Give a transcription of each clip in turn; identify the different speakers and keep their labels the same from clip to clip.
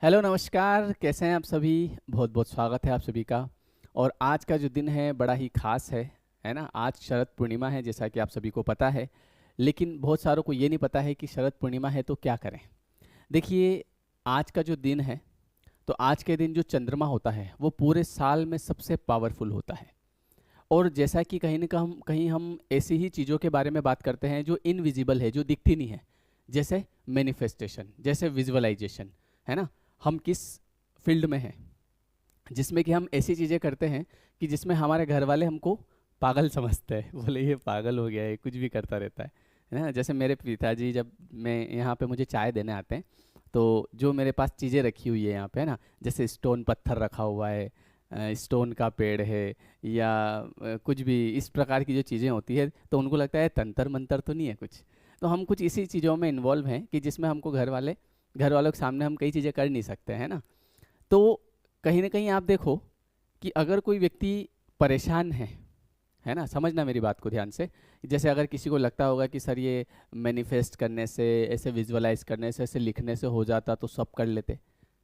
Speaker 1: Hello नमस्कार, कैसे हैं आप सभी। बहुत बहुत स्वागत है आप सभी का। और आज का जो दिन है बड़ा ही खास है ना। आज शरद पूर्णिमा है जैसा कि आप सभी को पता है। लेकिन बहुत सारों को ये नहीं पता है कि शरद पूर्णिमा है तो क्या करें। देखिए, आज का जो दिन है, तो आज के दिन जो चंद्रमा होता है वो पूरे साल में सबसे पावरफुल होता है। और जैसा कि कहीं ना कहीं हम ऐसी ही चीज़ों के बारे में बात करते हैं जो इनविजिबल है, जो दिखती नहीं है। जैसे मैनिफेस्टेशन, जैसे विजुअलाइजेशन, है ना। हम किस फील्ड में हैं जिसमें कि हम ऐसी चीज़ें करते हैं कि जिसमें हमारे घर वाले हमको पागल समझते हैं बोले ये पागल हो गया है, कुछ भी करता रहता है ना। जैसे मेरे पिताजी जब मैं यहाँ पे मुझे चाय देने आते हैं, तो जो मेरे पास चीज़ें रखी हुई है यहाँ पे, है ना, जैसे स्टोन पत्थर रखा हुआ है, स्टोन का पेड़ है, या कुछ भी इस प्रकार की जो चीज़ें होती है, तो उनको लगता है तंत्र मंतर तो नहीं है कुछ। तो हम कुछ इसी चीज़ों में इन्वॉल्व हैं कि जिसमें हमको घर वालों के सामने हम कई चीज़ें कर नहीं सकते, है ना। तो कहीं ना कहीं आप देखो कि अगर कोई व्यक्ति परेशान है ना, समझना मेरी बात को ध्यान से। जैसे अगर किसी को लगता होगा कि सर ये मैनिफेस्ट करने से, ऐसे विजुअलाइज करने से, ऐसे लिखने से हो जाता तो सब कर लेते।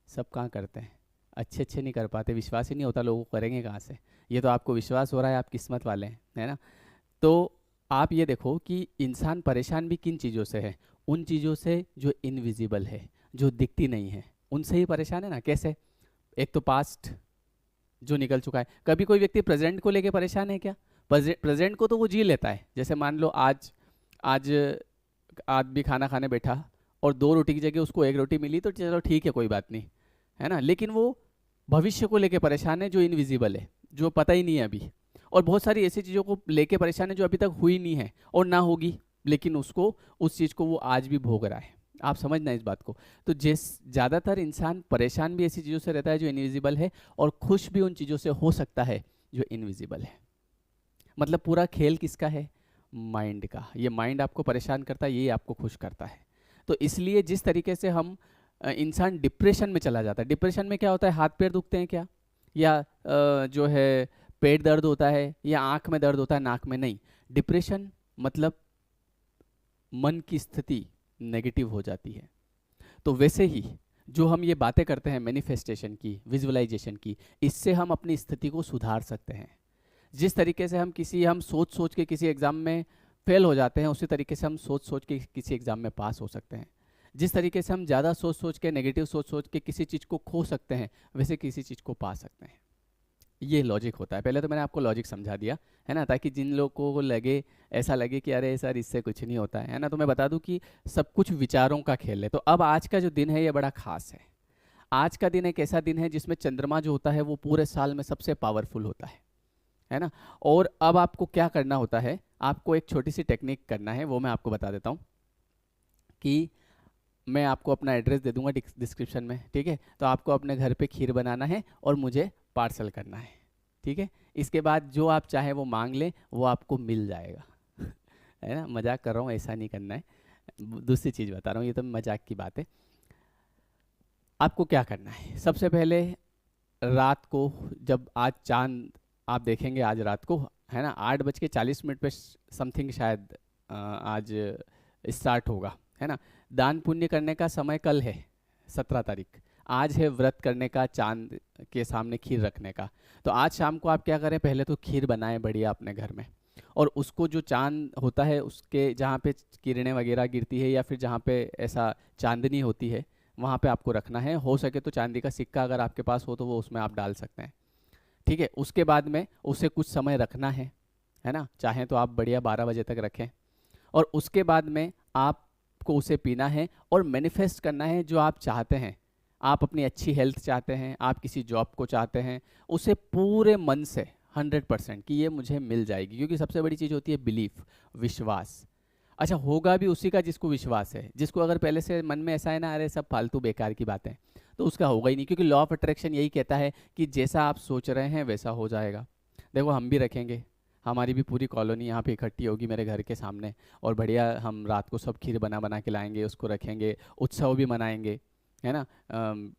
Speaker 1: सब कहाँ करते हैं, अच्छे अच्छे नहीं कर पाते। विश्वास ही नहीं होता, लोगों को करेंगे कहाँ से। ये तो आपको विश्वास हो रहा है, आप किस्मत वाले हैं, है ना। तो आप ये देखो कि इंसान परेशान भी किन चीज़ों से है। उन चीज़ों से जो इनविजिबल है, जो दिखती नहीं है, उनसे ही परेशान है ना। कैसे? एक तो पास्ट जो निकल चुका है। कभी कोई व्यक्ति प्रेजेंट को लेके परेशान है क्या? प्रेजेंट को तो वो जी लेता है। जैसे मान लो आज आज आदमी खाना खाने बैठा और दो रोटी की जगह उसको एक रोटी मिली, तो चलो ठीक है, कोई बात नहीं, है ना। लेकिन वो भविष्य को लेके परेशान है जो इनविजिबल है, जो पता ही नहीं है अभी। और बहुत सारी ऐसी चीज़ों को लेके परेशान है जो अभी तक हुई नहीं है और ना होगी, लेकिन उसको, उस चीज़ को वो आज भी भोग रहा है। आप समझना इस बात को। तो जिस ज़्यादातर इंसान परेशान भी ऐसी चीज़ों से रहता है जो इनविजिबल है, और खुश भी उन चीज़ों से हो सकता है जो इनविजिबल है। मतलब पूरा खेल किसका है? माइंड का। ये माइंड आपको परेशान करता है, ये आपको खुश करता है। तो इसलिए जिस तरीके से हम इंसान डिप्रेशन में चला जाता है। डिप्रेशन में क्या होता है? हाथ पैर दुखते हैं क्या, या जो है पेट दर्द होता है, या आंख में दर्द होता है, नाक में नहीं। डिप्रेशन मतलब मन की स्थिति नेगेटिव हो जाती है। तो वैसे ही जो हम ये बातें करते हैं मैनिफेस्टेशन की, विजुअलाइजेशन की, इससे हम अपनी स्थिति को सुधार सकते हैं। जिस तरीके से हम सोच सोच के किसी एग्ज़ाम में फेल हो जाते हैं, उसी तरीके से हम सोच सोच के किसी एग्ज़ाम में पास हो सकते हैं। जिस तरीके से हम ज़्यादा सोच सोच के, नेगेटिव सोच सोच के किसी चीज़ को खो सकते हैं, वैसे किसी चीज़ को पा सकते हैं। ये लॉजिक होता है। पहले तो मैंने आपको लॉजिक समझा दिया, है ना, ताकि जिन लोगों को लगे, ऐसा लगे कि अरे सर इससे कुछ नहीं होता है ना, तो मैं बता दूं कि सब कुछ विचारों का खेल है। तो अब आज का जो दिन है ये बड़ा खास है। आज का दिन एक ऐसा दिन है जिसमें चंद्रमा जो होता है वो पूरे साल में सबसे पावरफुल होता है ना। और अब आपको क्या करना होता है, आपको एक छोटी सी टेक्निक करना है, वो मैं आपको बता देता हूँ कि मैं आपको अपना एड्रेस दे दूंगा डिस्क्रिप्शन में, ठीक है। तो आपको अपने घर पे खीर बनाना है और मुझे पार्सल करना है, ठीक है। इसके बाद जो आप चाहे वो मांग लें, वो आपको मिल जाएगा है ना। मजाक कर रहा हूँ, ऐसा नहीं करना है। दूसरी चीज़ बता रहा हूँ, ये तो मजाक की बात है। आपको क्या करना है? सबसे पहले रात को, जब आज चांद आप देखेंगे आज रात को, है ना, 8:40 पे समथिंग शायद आज स्टार्ट होगा, है ना। दान पुण्य करने का समय कल है, 17 तारीख। आज है व्रत करने का, चांद के सामने खीर रखने का। तो आज शाम को आप क्या करें, पहले तो खीर बनाएं बढ़िया अपने घर में। और उसको, जो चांद होता है उसके जहाँ पे किरणें वगैरह गिरती है, या फिर जहाँ पे ऐसा चांदनी होती है, वहाँ पे आपको रखना है। हो सके तो चांदी का सिक्का अगर आपके पास हो तो वो उसमें आप डाल सकते हैं, ठीक है। उसके बाद में उसे कुछ समय रखना है ना। चाहें तो आप बढ़िया 12 बजे तक रखें। और उसके बाद में आपको उसे पीना है और मैनिफेस्ट करना है जो आप चाहते हैं। आप अपनी अच्छी हेल्थ चाहते हैं, आप किसी जॉब को चाहते हैं, उसे पूरे मन से 100% कि ये मुझे मिल जाएगी। क्योंकि सबसे बड़ी चीज़ होती है बिलीफ, विश्वास। अच्छा, होगा भी उसी का जिसको विश्वास है। जिसको अगर पहले से मन में ऐसा है ना, अरे सब फालतू बेकार की बातें, तो उसका होगा ही नहीं। क्योंकि लॉ ऑफ अट्रैक्शन यही कहता है कि जैसा आप सोच रहे हैं वैसा हो जाएगा। देखो, हम भी रखेंगे, हमारी भी पूरी कॉलोनी यहाँ पे इकट्ठी होगी मेरे घर के सामने, और बढ़िया हम रात को सब खीर बना बना के लाएंगे, उसको रखेंगे, उत्सव भी मनाएंगे, है ना।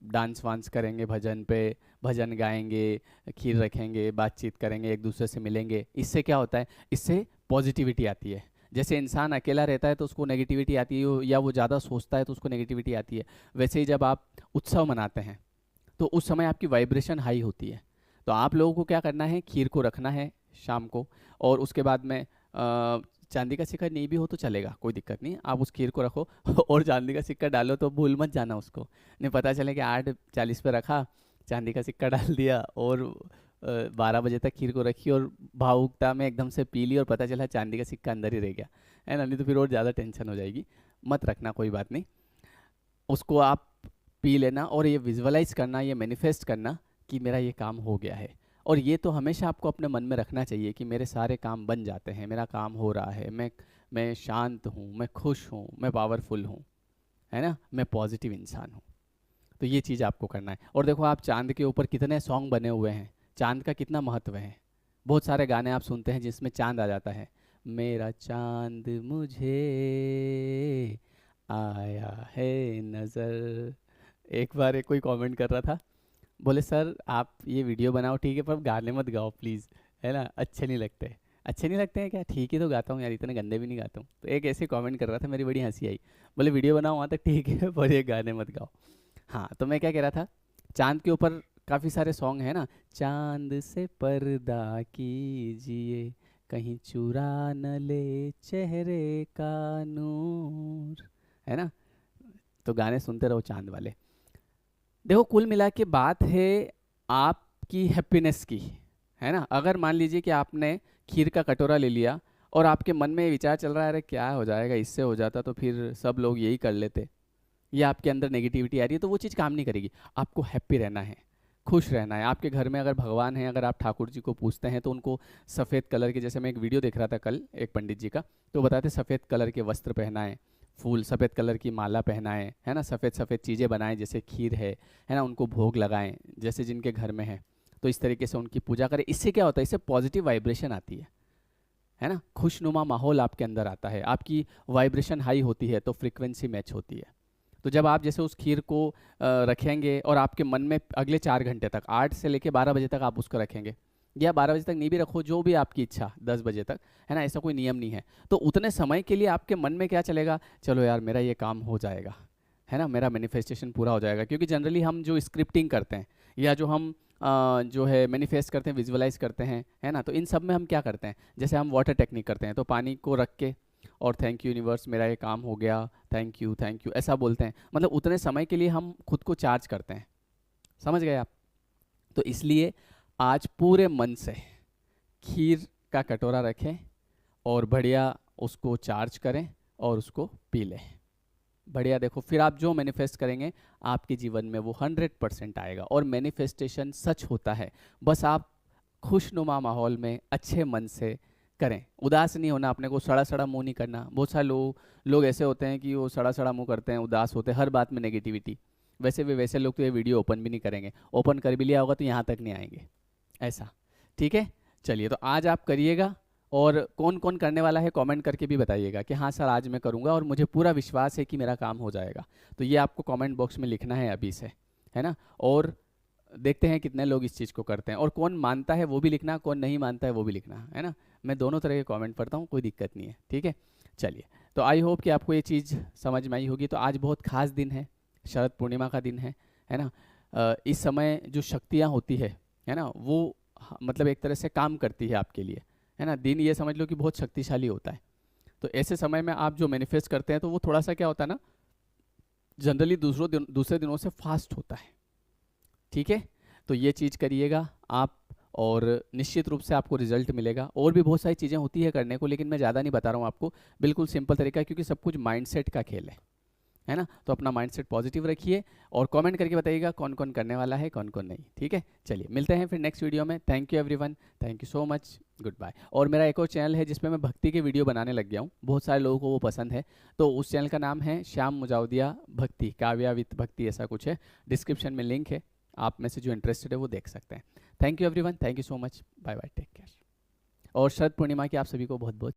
Speaker 1: डांस वांस करेंगे, भजन पे भजन गाएंगे, खीर रखेंगे, बातचीत करेंगे, एक दूसरे से मिलेंगे। इससे क्या होता है? इससे पॉजिटिविटी आती है। जैसे इंसान अकेला रहता है तो उसको नेगेटिविटी आती है, या वो ज़्यादा सोचता है तो उसको नेगेटिविटी आती है, वैसे ही जब आप उत्सव मनाते हैं तो उस समय आपकी वाइब्रेशन हाई होती है। तो आप लोगों को क्या करना है, खीर को रखना है शाम को, और उसके बाद में चांदी का सिक्का नहीं भी हो तो चलेगा, कोई दिक्कत नहीं, आप उस खीर को रखो और चांदी का सिक्का डालो तो भूल मत जाना उसको, नहीं पता चले कि 8:40 पे रखा, चांदी का सिक्का डाल दिया और 12 बजे तक खीर को रखी और भावुकता में एकदम से पी ली और पता चला चांदी का सिक्का अंदर ही रह गया, है ना, नहीं तो फिर और ज़्यादा टेंशन हो जाएगी। मत रखना, कोई बात नहीं, उसको आप पी लेना और ये विजुअलाइज करना, ये मैनिफेस्ट करना कि मेरा ये काम हो गया है। और ये तो हमेशा आपको अपने मन में रखना चाहिए कि मेरे सारे काम बन जाते हैं, मेरा काम हो रहा है, मैं शांत हूँ, मैं खुश हूँ, मैं पावरफुल हूँ, है ना, मैं पॉजिटिव इंसान हूँ। तो ये चीज़ आपको करना है। और देखो आप चांद के ऊपर कितने सॉन्ग बने हुए हैं, चांद का कितना महत्व है। बहुत सारे गाने आप सुनते हैं जिसमें चांद आ जाता है, मेरा चांद मुझे आया है नज़र। एक बार एक कोई कमेंट कर रहा था, बोले सर आप ये वीडियो बनाओ ठीक है, पर गाने मत गाओ प्लीज़, है ना, अच्छे नहीं लगते। अच्छे नहीं लगते हैं क्या, ठीक ही तो गाता हूँ यार, इतने गंदे भी नहीं गाता हूँ। तो एक ऐसे कमेंट कर रहा था, मेरी बड़ी हंसी आई। बोले वीडियो बनाओ वहाँ तक ठीक है, पर ये गाने मत गाओ। हाँ, तो मैं क्या कह रहा था, चांद के ऊपर काफ़ी सारे सॉन्ग हैं ना, चांद से पर्दा कीजिए कहीं चुरा न ले चेहरे का नूर, है ना, तो गाने सुनते रहो चांद वाले। देखो कुल मिला के बात है आपकी हैप्पीनेस की, है ना। अगर मान लीजिए कि आपने खीर का कटोरा ले लिया और आपके मन में ये विचार चल रहा है, अरे क्या हो जाएगा, इससे हो जाता तो फिर सब लोग यही कर लेते, या आपके अंदर नेगेटिविटी आ रही है, तो वो चीज़ काम नहीं करेगी। आपको हैप्पी रहना है, खुश रहना है। आपके घर में अगर भगवान हैं, अगर आप ठाकुर जी को पूछते हैं तो उनको सफ़ेद कलर के, जैसे मैं एक वीडियो देख रहा था कल एक पंडित जी का, तो बताते सफ़ेद कलर के वस्त्र पहनाएं, फूल सफ़ेद कलर की माला पहनाएं, है ना, सफ़ेद सफ़ेद चीज़ें बनाएं, जैसे खीर है ना, उनको भोग लगाएं जैसे जिनके घर में है, तो इस तरीके से उनकी पूजा करें। इससे क्या होता है, इससे पॉजिटिव वाइब्रेशन आती है ना, खुशनुमा माहौल आपके अंदर आता है, आपकी वाइब्रेशन हाई होती है तो फ्रीक्वेंसी मैच होती है। तो जब आप जैसे उस खीर को रखेंगे और आपके मन में अगले 4 घंटे तक, 8 से लेके 12 बजे तक आप उसको रखेंगे, या 12 बजे तक नहीं भी रखो, जो भी आपकी इच्छा, 10 बजे तक, है ना, ऐसा कोई नियम नहीं है। तो उतने समय के लिए आपके मन में क्या चलेगा, चलो यार मेरा ये काम हो जाएगा, है ना, मेरा मैनिफेस्टेशन पूरा हो जाएगा। क्योंकि जनरली हम जो स्क्रिप्टिंग करते हैं, या जो हम जो है मैनिफेस्ट करते हैं, विजुअलाइज करते हैं, है ना, तो इन सब में हम क्या करते हैं, जैसे हम वाटर टेक्निक करते हैं, तो पानी को रख के और थैंक यू यूनिवर्स मेरा ये काम हो गया, थैंक यू ऐसा बोलते हैं, मतलब उतने समय के लिए हम खुद को चार्ज करते हैं। समझ गए आप। तो इसलिए आज पूरे मन से खीर का कटोरा रखें और बढ़िया उसको चार्ज करें और उसको पी लें। बढ़िया, देखो फिर आप जो मैनिफेस्ट करेंगे आपके जीवन में वो 100% आएगा। और मैनिफेस्टेशन सच होता है, बस आप खुशनुमा माहौल में अच्छे मन से करें। उदास नहीं होना, अपने को सड़ा सड़ा मुंह नहीं करना। बहुत सारे लोग ऐसे होते हैं कि वो सड़ा सड़ा मुंह करते हैं, उदास होते हैं, हर बात में नेगेटिविटी। वैसे लोग तो ये वीडियो ओपन भी नहीं करेंगे, ओपन कर भी लिया होगा तो यहाँ तक नहीं आएंगे, ऐसा। ठीक है, चलिए, तो आज आप करिएगा। और कौन कौन करने वाला है कमेंट करके भी बताइएगा कि हाँ सर आज मैं करूँगा और मुझे पूरा विश्वास है कि मेरा काम हो जाएगा। तो ये आपको कमेंट बॉक्स में लिखना है अभी से, है ना। और देखते हैं कितने लोग इस चीज़ को करते हैं, और कौन मानता है वो भी लिखना, कौन नहीं मानता है वो भी लिखना, है ना। मैं दोनों तरह के कमेंट पढ़ता हूँ, कोई दिक्कत नहीं है, ठीक है। चलिए, तो आई होप कि आपको ये चीज़ समझ में आई होगी। तो आज बहुत खास दिन है, शरद पूर्णिमा का दिन है ना। इस समय जो शक्तियाँ होती है ना, वो मतलब एक तरह से काम करती है आपके लिए, है ना। दिन ये समझ लो कि बहुत शक्तिशाली होता है। तो ऐसे समय में आप जो मैनिफेस्ट करते हैं तो वो थोड़ा सा क्या होता है ना, जनरली दूसरे दिनों से फास्ट होता है, ठीक है। तो ये चीज़ करिएगा आप और निश्चित रूप से आपको रिजल्ट मिलेगा। और भी बहुत सारी चीज़ें होती है करने को, लेकिन मैं ज़्यादा नहीं बता रहा हूँ आपको, बिल्कुल सिंपल तरीका है, क्योंकि सब कुछ माइंडसेट का खेल है ना। तो अपना माइंडसेट पॉजिटिव रखिए और कमेंट करके बताइएगा कौन कौन करने वाला है, कौन कौन नहीं, ठीक है। चलिए, मिलते हैं फिर नेक्स्ट वीडियो में। Thank you everyone, thank you so much, goodbye. और मेरा एक और चैनल है जिसपे मैं भक्ति के वीडियो बनाने लग गया हूँ, बहुत सारे लोगों को वो पसंद है। तो उस चैनल का नाम है श्याम मुजावदिया भक्ति, काव्या विथ भक्ति, ऐसा कुछ है। डिस्क्रिप्शन में लिंक है, आप में से जो इंटरेस्टेड है वो देख सकते हैं। Thank you everyone, thank you so much, bye bye, take care. और शरद पूर्णिमा की आप सभी को बहुत बहुत